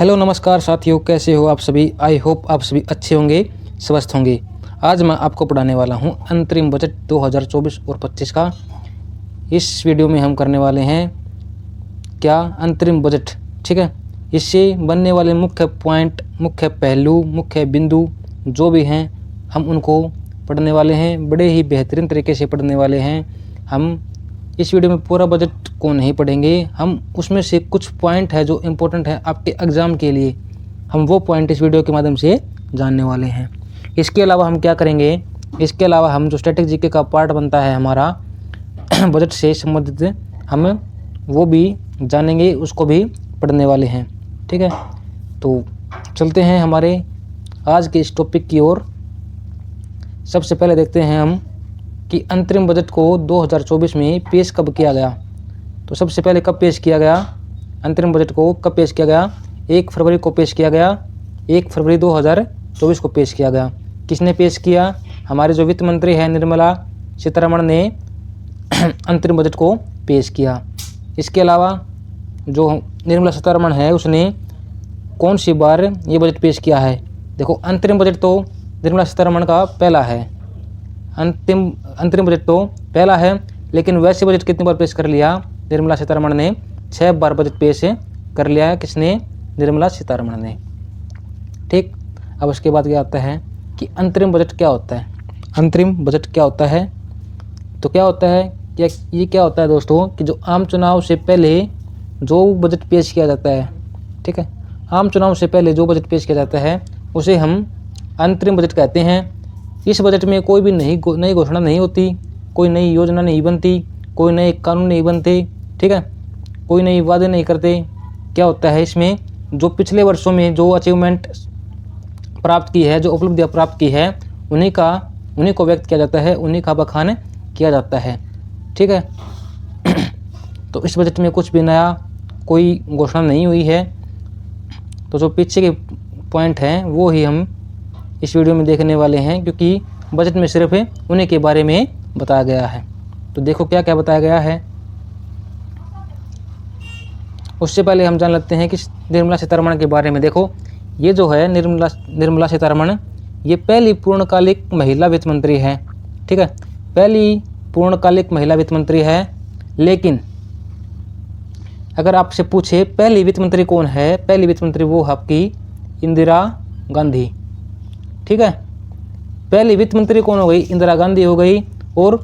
Hello नमस्कार साथियों, कैसे हो आप सभी। आई होप आप सभी अच्छे होंगे, स्वस्थ होंगे। आज मैं आपको पढ़ाने वाला हूं अंतरिम बजट 2024 और 25 का। इस वीडियो में हम करने वाले हैं क्या अंतरिम बजट, ठीक है। इससे बनने वाले मुख्य पॉइंट, मुख्य पहलू, मुख्य बिंदु जो भी हैं हम उनको पढ़ने वाले हैं। बड़े ही बेहतरीन तरीके से पढ़ने वाले हैं। हम इस वीडियो में पूरा बजट को नहीं पढ़ेंगे, हम उसमें से कुछ पॉइंट है जो इम्पोर्टेंट है आपके एग्ज़ाम के लिए, हम वो पॉइंट इस वीडियो के माध्यम से जानने वाले हैं। इसके अलावा हम क्या करेंगे, इसके अलावा हम जो स्टैटिक जीके का पार्ट बनता है हमारा बजट से संबंधित, हम वो भी जानेंगे, उसको भी पढ़ने वाले हैं, ठीक है। तो चलते हैं हमारे आज के इस टॉपिक की ओर। सबसे पहले देखते हैं हम कि अंतरिम बजट को 2024 में पेश कब किया गया। तो सबसे पहले कब पेश किया गया, अंतरिम बजट को कब पेश किया गया? 1 फरवरी को पेश किया गया। 1 फरवरी 2024 को पेश किया गया। किसने पेश किया? हमारे जो वित्त मंत्री है निर्मला सीतारमण ने अंतरिम बजट को पेश किया। इसके अलावा जो निर्मला सीतारमण है उसने कौन सी बार ये बजट पेश किया है? देखो, अंतरिम बजट तो निर्मला सीतारमण का पहला है, अंतरिम बजट तो पहला है, लेकिन वैसे बजट कितनी बार पेश कर लिया? निर्मला सीतारमण ने 6 बार बजट पेश कर लिया है। किसने? निर्मला सीतारमण ने, ठीक। अब उसके बाद क्या आता है कि अंतरिम बजट क्या होता है। अंतरिम बजट क्या होता है? तो क्या होता है, ये क्या होता है दोस्तों कि जो आम चुनाव से पहले जो बजट पेश किया जाता है, ठीक है, आम चुनाव से पहले जो बजट पेश किया जाता है उसे हम अंतरिम बजट कहते हैं। इस बजट में कोई भी नई घोषणा नहीं होती, कोई नई योजना नहीं बनती, कोई नए कानून नहीं बनते, ठीक है, कोई नई वादे नहीं करते। क्या होता है इसमें, जो पिछले वर्षों में जो अचीवमेंट प्राप्त की है, जो उपलब्धियाँ प्राप्त की है, उन्हीं को व्यक्त किया जाता है, उन्हीं का बखान किया जाता है, ठीक है। तो इस बजट में कुछ भी नया कोई घोषणा नहीं हुई है। तो जो पीछे के पॉइंट हैं वो ही हम इस वीडियो में देखने वाले हैं, क्योंकि बजट में सिर्फ उन्हीं के बारे में बताया गया है। तो देखो क्या क्या बताया गया है। उससे पहले हम जान लेते हैं कि निर्मला सीतारमण के बारे में। देखो, ये जो है निर्मला सीतारमण, ये पहली पूर्णकालिक महिला वित्त मंत्री है, ठीक है, पहली पूर्णकालिक महिला वित्त मंत्री है। लेकिन अगर आपसे पूछे पहली वित्त मंत्री कौन है, पहली वित्त मंत्री वो आपकी इंदिरा गांधी, ठीक है। पहली वित्त मंत्री कौन हो गई? इंदिरा गांधी हो गई। और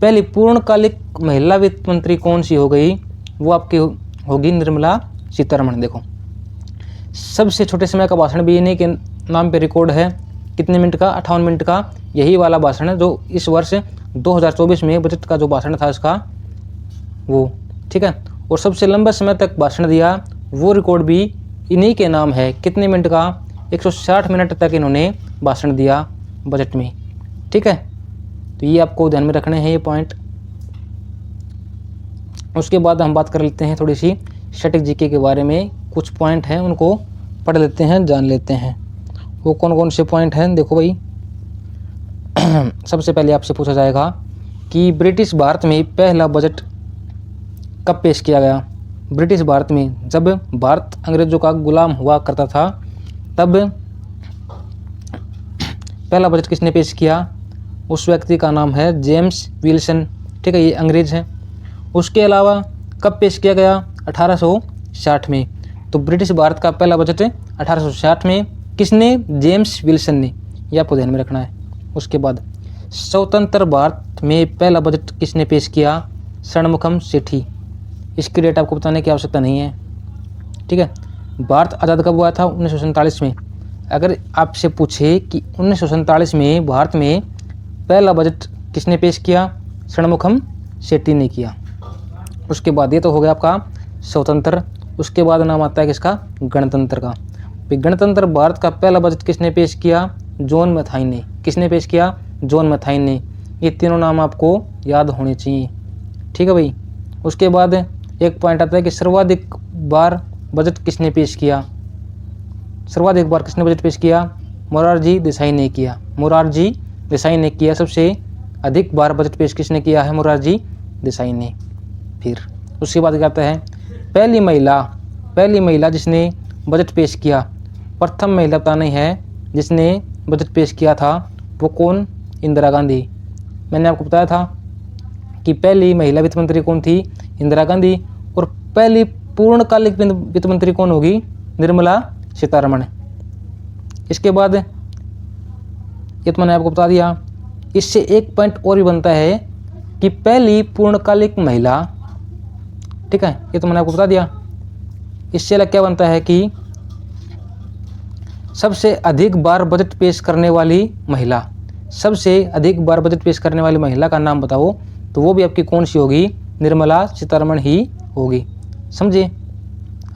पहली पूर्णकालिक महिला वित्त मंत्री कौन सी हो गई? वो आपकी होगी निर्मला सीतारमण। देखो, सबसे छोटे समय का भाषण भी इन्हीं के नाम पे रिकॉर्ड है। कितने मिनट का? 58 मिनट का। यही वाला भाषण है जो इस वर्ष 2024 में बजट का जो भाषण था इसका, वो, ठीक है। और सबसे लंबे समय तक भाषण दिया वो रिकॉर्ड भी इन्हीं के नाम है। कितने मिनट का? 160 मिनट तक इन्होंने भाषण दिया बजट में, ठीक है। तो ये आपको ध्यान में रखने हैं ये पॉइंट। उसके बाद हम बात कर लेते हैं थोड़ी सी स्टैटिक जीके के बारे में। कुछ पॉइंट हैं उनको पढ़ लेते हैं, जान लेते हैं वो कौन कौन से पॉइंट हैं। देखो भाई, सबसे पहले आपसे पूछा जाएगा कि ब्रिटिश भारत में पहला बजट कब पेश किया गया। ब्रिटिश भारत में, जब भारत अंग्रेजों का गुलाम हुआ करता था, तब पहला बजट किसने पेश किया? उस व्यक्ति का नाम है जेम्स विल्सन, ठीक है, ये अंग्रेज हैं। उसके अलावा कब पेश किया गया? 1860 में। तो ब्रिटिश भारत का पहला बजट 1860 में किसने? जेम्स विल्सन ने, ये आपको ध्यान में रखना है। उसके बाद स्वतंत्र भारत में पहला बजट किसने पेश किया? षणमुखम सेठी। इसकी डेट आपको बताने की आवश्यकता नहीं है, ठीक है। भारत आज़ाद कब हुआ था? 1947 में। अगर आपसे पूछे कि 1947 में भारत में पहला बजट किसने पेश किया? षणमुखम सेठी ने किया। उसके बाद ये तो हो गया आपका स्वतंत्र। उसके बाद नाम आता है किसका? गणतंत्र का। गणतंत्र भारत का पहला बजट किसने पेश किया? जॉन मैथाई ने। किसने पेश किया? जॉन मैथाई ने। ये तीनों नाम आपको याद होने चाहिए, ठीक है भाई। उसके बाद एक पॉइंट आता है कि सर्वाधिक बार बजट किसने पेश किया? सर्वाधिक बार किसने बजट पेश किया? मोरारजी देसाई ने किया। मोरारजी देसाई ने किया। सबसे अधिक बार बजट पेश किसने किया है? मोरारजी देसाई ने। फिर उसके बाद क्या आता है? पहली महिला जिसने बजट पेश किया। प्रथम महिला बतानी है जिसने बजट पेश किया था वो कौन? इंदिरा गांधी। मैंने आपको बताया था कि पहली महिला वित्त मंत्री कौन थी? इंदिरा गांधी। और पहली पूर्णकालिक वित्त मंत्री कौन होगी? निर्मला सीतारमण। इसके बाद ये तो मैंने आपको बता दिया। इससे एक पॉइंट और भी बनता है कि पहली पूर्णकालिक महिला, ठीक है, ये तो मैंने आपको बता दिया। इससे अलग क्या बनता है कि सबसे अधिक बार बजट पेश करने वाली महिला, सबसे अधिक बार बजट पेश करने वाली महिला का नाम बताओ, तो वो भी आपकी कौन सी होगी? निर्मला सीतारमण ही होगी। समझे?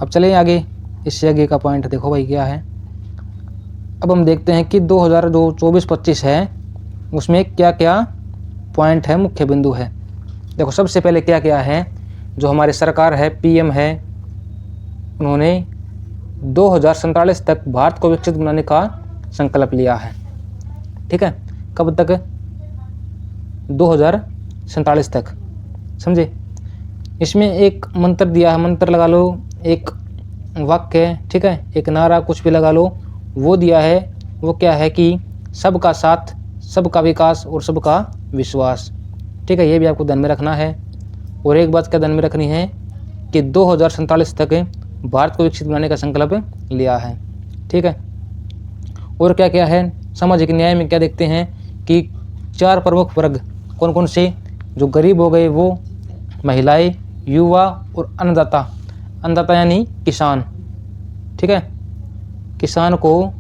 अब चलें आगे। इससे आगे का पॉइंट देखो भाई क्या है। अब हम देखते हैं कि 2024-25 है उसमें क्या क्या पॉइंट है, मुख्य बिंदु है। देखो सबसे पहले क्या क्या है, जो हमारी सरकार है, पीएम है, उन्होंने 2047 तक भारत को विकसित बनाने का संकल्प लिया है। ठीक है, कब तक? 2047 तक। समझे? इसमें एक मंत्र दिया है, मंत्र लगा लो, एक वाक्य, ठीक है, एक नारा, कुछ भी लगा लो, वो दिया है। वो क्या है कि सबका साथ, सबका विकास और सबका विश्वास। ठीक है, ये भी आपको ध्यान में रखना है। और एक बात क्या ध्यान में रखनी है कि 2047 तक भारत को विकसित बनाने का संकल्प लिया है। ठीक है, और क्या क्या है? सामाजिक न्याय में क्या देखते हैं कि 4 प्रमुख वर्ग कौन कौन से? जो गरीब हो गए वो, महिलाएं, युवा और अन्नदाता। अन्नदाता यानी किसान। ठीक है, किसान को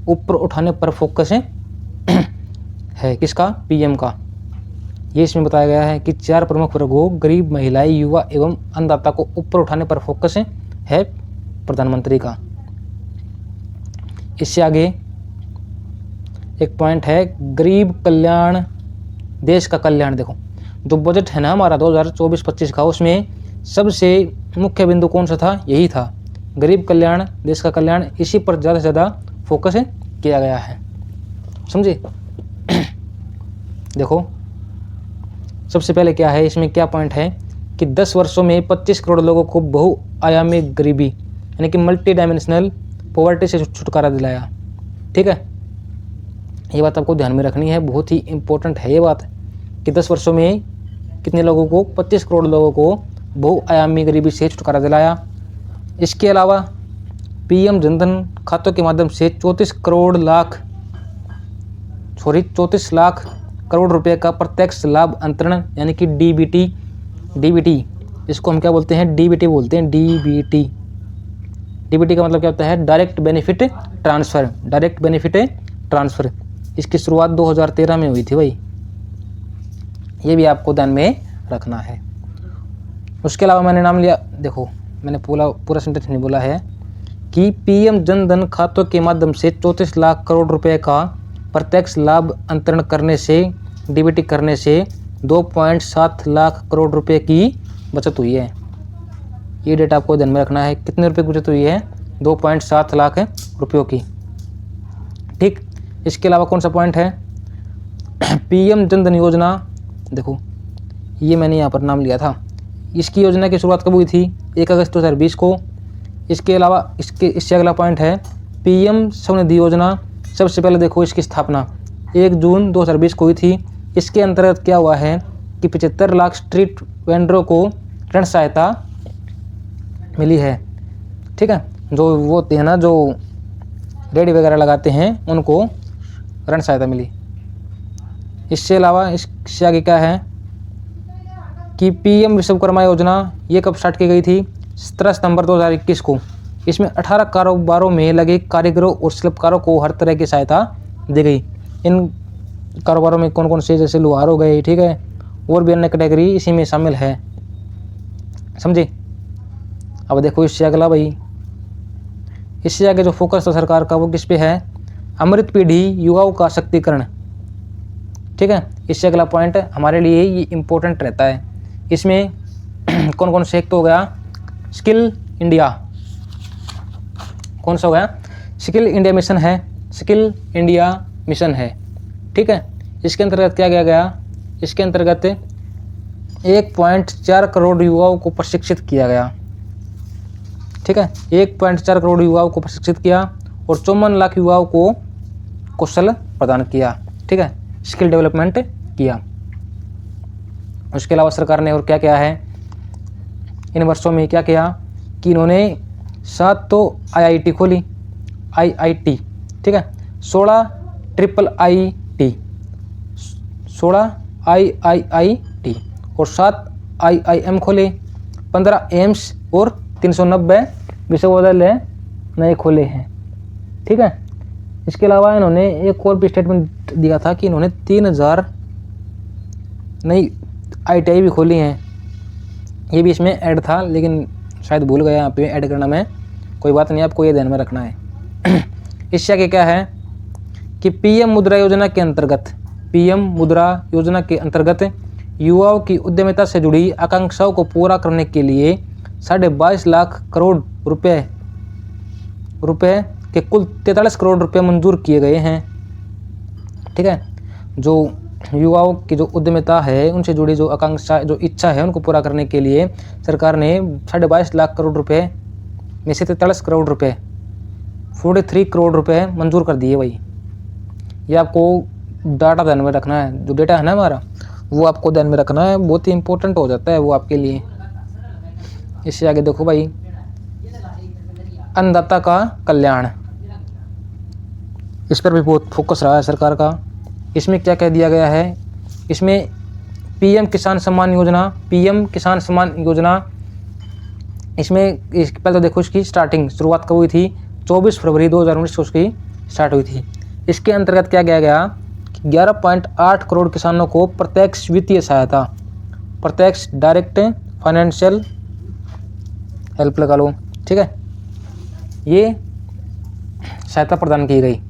ऊपर उठाने पर फोकस है किसका? पीएम का। ये इसमें बताया गया है कि 4 प्रमुख वर्गों, गरीब, महिलाएं, युवा एवं अन्नदाता को ऊपर उठाने पर फोकस है प्रधानमंत्री का। इससे आगे एक पॉइंट है गरीब कल्याण, देश का कल्याण। देखो जो बजट है ना हमारा 2024-25 का, उसमें सबसे मुख्य बिंदु कौन सा था? यही था, गरीब कल्याण, देश का कल्याण। इसी पर ज़्यादा से ज़्यादा फोकस किया गया है। समझे? देखो सबसे पहले क्या है, इसमें क्या पॉइंट है कि 10 वर्षों में 25 करोड़ लोगों को बहुआयामी गरीबी यानी कि मल्टी डायमेंशनल पॉवर्टी से छुटकारा दिलाया। ठीक है, ये बात आपको ध्यान में रखनी है, बहुत ही इम्पोर्टेंट है ये बात कि 10 वर्षों में कितने लोगों को? 25 करोड़ लोगों को बहुआयामी गरीबी से छुटकारा दिलाया। इसके अलावा पीएम जनधन खातों के माध्यम से 34 लाख करोड़ रुपए का प्रत्यक्ष लाभ अंतरण यानी कि डीबीटी, इसको हम क्या बोलते हैं? डीबीटी बोलते हैं। डीबीटी का मतलब क्या होता है? Direct benefit transfer. Direct benefit transfer, इसकी शुरुआत 2013 में हुई थी भाई, ये भी आपको ध्यान में रखना है। उसके अलावा मैंने नाम लिया, देखो मैंने पूरा सेंटेंस नहीं बोला है कि पीएम जनधन खातों के माध्यम से 34 लाख करोड़ रुपए का प्रत्यक्ष लाभ अंतरण करने से, डीबीटी करने से 2.7 लाख करोड़ रुपए की बचत हुई है। ये डेटा आपको ध्यान में रखना है, कितने रुपए की बचत हुई है? 2.7 लाख रुपयों की। ठीक, इसके अलावा कौन सा पॉइंट है? पीएम जनधन योजना, देखो ये मैंने यहाँ पर नाम लिया था। इसकी योजना की शुरुआत कब हुई थी? 1 अगस्त 2020 को। इसके अलावा इससे अगला पॉइंट है पीएम स्वनिधि योजना। सबसे पहले देखो इसकी स्थापना 1 जून 2020 को हुई थी। इसके अंतर्गत क्या हुआ है कि 75 लाख स्ट्रीट वेंडरों को ऋण सहायता मिली है। ठीक है, जो वो होते हैं ना, जो रेडी वगैरह लगाते हैं, उनको ऋण सहायता मिली। इससे अलावा इससे आगे क्या है कि पीएम विश्वकर्मा योजना, ये कब स्टार्ट की गई थी? 17 सितंबर 2021 को। इसमें 18 कारोबारों में लगे कारीगरों और शिल्पकारों को हर तरह की सहायता दी गई। इन कारोबारों में कौन कौन से? जैसे लोहार हो गए, ठीक है, और भी अन्य कैटेगरी इसी में शामिल है। समझे? अब देखो इससे अगला भाई, इससे आगे जो फोकस था सरकार का वो किस पे है? अमृत पीढ़ी युवाओं का शक्तिकरण। ठीक है, इससे अगला पॉइंट हमारे लिए ये इम्पोर्टेंट रहता है। इसमें कौन कौन से? एक तो हो गया स्किल इंडिया। कौन सा हो गया? स्किल इंडिया मिशन है। स्किल इंडिया मिशन है। ठीक है, इसके अंतर्गत क्या किया गया? इसके अंतर्गत 1.4 करोड़ युवाओं को प्रशिक्षित किया गया। ठीक है। 1.4 करोड़ युवाओं को प्रशिक्षित किया और 54 लाख युवाओं को कौशल प्रदान किया, ठीक है, स्किल डेवलपमेंट किया। उसके अलावा सरकार ने और क्या किया है इन वर्षों में, क्या किया कि इन्होंने 7 तो IIT खोली, IIT, ठीक है, 16 IIIT, 16 IIIT और 7 IIM खोले, 15 एम्स और 390 विश्वविद्यालय नए खोले हैं, ठीक है। इसके अलावा इन्होंने एक और भी स्टेटमेंट दिया था कि इन्होंने 3000 नई ITI भी खोली हैं। ये भी इसमें ऐड था, लेकिन शायद भूल गया यहाँ पे ऐड करना मैं, कोई बात नहीं, आपको ये ध्यान में रखना है। इससे आगे क्या है कि PM मुद्रा योजना के अंतर्गत, PM मुद्रा योजना के अंतर्गत युवाओं की उद्यमिता से जुड़ी आकांक्षाओं को पूरा करने के लिए 22.5 लाख करोड़ रुपए के कुल 43 करोड़ रुपए मंजूर किए गए हैं, ठीक है। जो युवाओं की जो उद्यमिता है उनसे जुड़ी जो आकांक्षा, जो इच्छा है, उनको पूरा करने के लिए सरकार ने 22.5 लाख करोड़ रुपए में से 43 करोड़ रुपए 43 करोड़ रुपए मंजूर कर दिए भाई। ये आपको डाटा ध्यान में रखना है, जो डेटा है ना हमारा वो आपको ध्यान में रखना है, बहुत ही इंपॉर्टेंट हो जाता है वो आपके लिए। इससे आगे देखो भाई, अन्नदाता का कल्याण, इस पर भी बहुत फोकस रहा है सरकार का। इसमें क्या कह दिया गया है, इसमें PM किसान सम्मान योजना, PM किसान सम्मान योजना, इसमें पहले तो देखो इसकी शुरुआत कब हुई थी, 24 फरवरी 2019 को उसकी स्टार्ट हुई थी। इसके अंतर्गत क्या किया गया कि 11.8 करोड़ किसानों को प्रत्यक्ष वित्तीय सहायता, प्रत्यक्ष डायरेक्ट फाइनेंशियल हेल्प लगा लो, ठीक है, ये सहायता प्रदान की गई।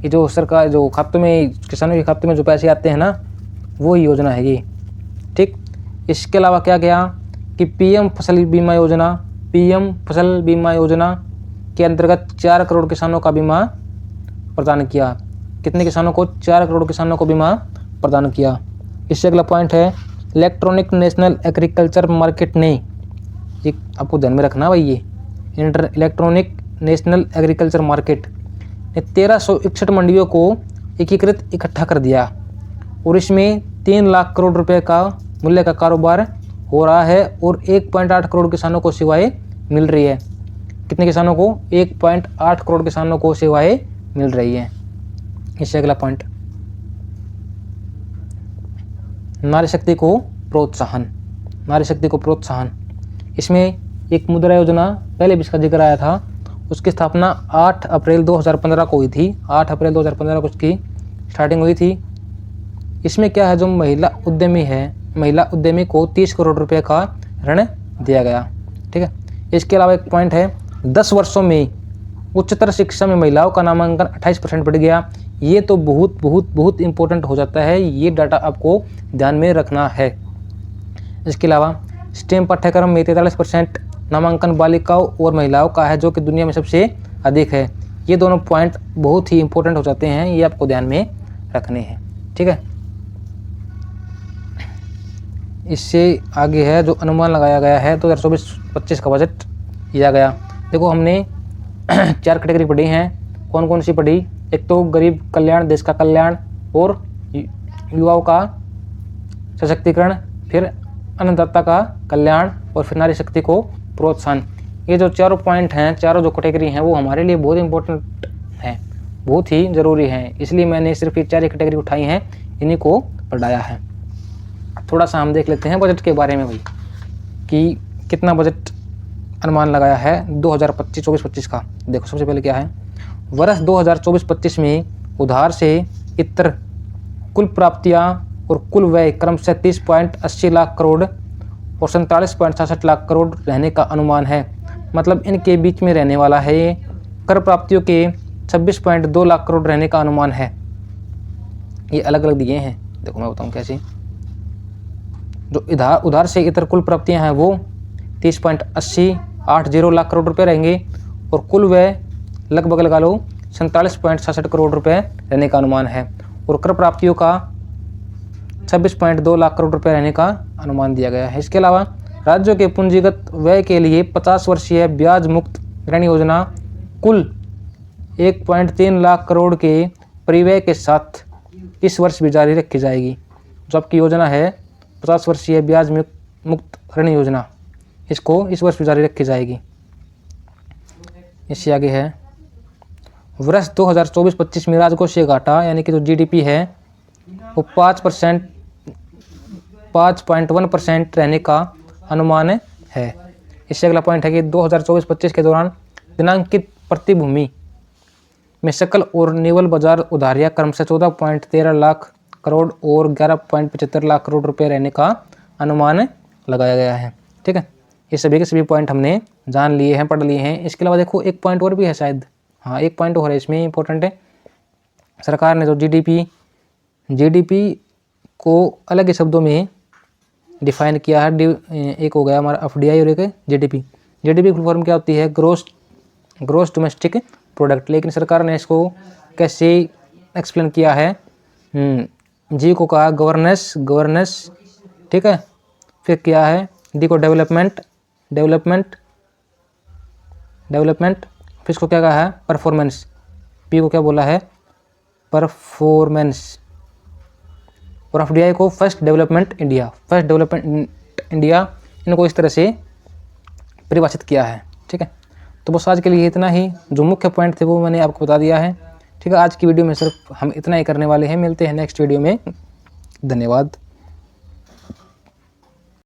ये जो सरकार, जो खाते में, किसानों के खाते में जो पैसे आते हैं ना, वो ही योजना है ये, ठीक। इसके अलावा क्या किया कि PM फसल बीमा योजना, PM फसल बीमा योजना के अंतर्गत 4 करोड़ किसानों का बीमा प्रदान किया। कितने किसानों को? 4 करोड़ किसानों को बीमा प्रदान किया। इससे अगला पॉइंट है इलेक्ट्रॉनिक नेशनल एग्रीकल्चर मार्केट ने, ये आपको ध्यान में रखना भाई, ये इलेक्ट्रॉनिक नेशनल एग्रीकल्चर मार्केट ने 1361 मंडियों को एकीकृत इकट्ठा कर दिया और इसमें 3 लाख करोड़ रुपए का मूल्य का कारोबार हो रहा है और 1.8 करोड़ किसानों को सेवाएं मिल रही है। कितने किसानों को? 1.8 करोड़ किसानों को सेवाएं मिल रही है। इससे अगला पॉइंट, नारी शक्ति को प्रोत्साहन, नारी शक्ति को प्रोत्साहन। इसमें एक मुद्रा योजना, पहले भी इसका जिक्र आया था, उसकी स्थापना 8 अप्रैल 2015 को हुई थी। 8 अप्रैल 2015 को उसकी स्टार्टिंग हुई थी। इसमें क्या है, जो महिला उद्यमी है, महिला उद्यमी को 30 करोड़ रुपए का ऋण दिया गया, ठीक है। इसके अलावा एक पॉइंट है, 10 वर्षों में उच्चतर शिक्षा में महिलाओं का नामांकन 28% बढ़ गया। ये तो बहुत बहुत बहुत इंपॉर्टेंट हो जाता है, ये डाटा आपको ध्यान में रखना है। इसके अलावा स्टेम पाठ्यक्रम में 43% नामांकन बालिकाओं और महिलाओं का है, जो कि दुनिया में सबसे अधिक है। ये दोनों पॉइंट बहुत ही इंपॉर्टेंट हो जाते हैं, ये आपको ध्यान में रखने हैं, ठीक है। इससे आगे है जो अनुमान लगाया गया है 2024-25 का बजट दिया गया। देखो हमने 4 कैटेगरी पढ़ी हैं, कौन कौन सी पढ़ी? एक तो गरीब कल्याण, देश का कल्याण, और युवाओं का सशक्तिकरण, फिर अन्नदाता का कल्याण, और फिर नारी शक्ति को प्रोत्साहन। ये जो चारों पॉइंट हैं, चारों जो कैटेगरी हैं, वो हमारे लिए बहुत इंपॉर्टेंट हैं, बहुत ही ज़रूरी हैं। इसलिए मैंने सिर्फ ये 4 कैटेगरी उठाई हैं, इन्हीं को पढ़ाया है। थोड़ा सा हम देख लेते हैं बजट के बारे में भाई, कि कितना बजट अनुमान लगाया है 2024-25 का। देखो सबसे पहले क्या है, वर्ष 2024-25 में उधार से इतर कुल प्राप्तियां और कुल व्यय क्रमशः 30.80 लाख करोड़ और 47.66 लाख करोड़ रहने का अनुमान है। मतलब इनके बीच में रहने वाला है। ये कर प्राप्तियों के 26.2 लाख करोड़ रहने का अनुमान है। ये अलग अलग दिए हैं, देखो मैं बताऊँ कैसे। जो उधार से इतर कुल प्राप्तियां हैं वो 30.80 लाख करोड़ रुपए रहेंगे और कुल व्यय लगभग लगा लो 47.66 करोड़ रुपए रहने का अनुमान है और कर प्राप्तियों का 26.2 लाख करोड़ रुपए रहने का अनुमान दिया गया है। इसके अलावा राज्यों के पूंजीगत व्यय के लिए 50 वर्षीय ब्याज मुक्त ऋण योजना कुल 1.3 लाख करोड़ के परिव्यय के साथ इस वर्ष भी जारी रखी जाएगी। जो आपकी योजना है 50 वर्षीय ब्याज मुक्त ऋण योजना, इसको इस वर्ष भी जारी रखी जाएगी। इससे आगे है वर्ष 2024-25 में राजकोषीय घाटा यानी कि जो जीडीपी है वो 5.1% रहने का अनुमान है। इससे अगला पॉइंट है कि 2024-25 के दौरान दिनांकित प्रतिभूमि में सकल और निवल बाजार उधारियां क्रमशः 14.13 लाख करोड़ और 11.75 लाख करोड़ रुपए रहने का अनुमान लगाया गया है। ठीक है, ये सभी के सभी पॉइंट हमने जान लिए हैं, पढ़ लिए हैं। इसके अलावा देखो एक पॉइंट और भी है शायद, हाँ एक पॉइंट और है इसमें इंपॉर्टेंट है। सरकार ने जो जीडीपी को अलग ही शब्दों में डिफाइन किया है। एक हो गया हमारा एफडीआई और एक जीडीपी। जीडीपी फुल फॉर्म क्या होती है? Gross domestic product. लेकिन सरकार ने इसको कैसे एक्सप्लेन किया है? जी को कहा गवर्नेंस, ठीक है। फिर क्या है? डी को डेवलपमेंट, फिर इसको क्या कहा है? परफॉर्मेंस। पी को क्या बोला है? परफॉर्मेंस। और एफडीआई को फर्स्ट डेवलपमेंट इंडिया, इनको इस तरह से परिभाषित किया है। ठीक है, तो बस आज के लिए इतना ही। जो मुख्य पॉइंट थे वो मैंने आपको बता दिया है। ठीक है, आज की वीडियो में सिर्फ हम इतना ही करने वाले हैं। मिलते हैं नेक्स्ट वीडियो में। धन्यवाद।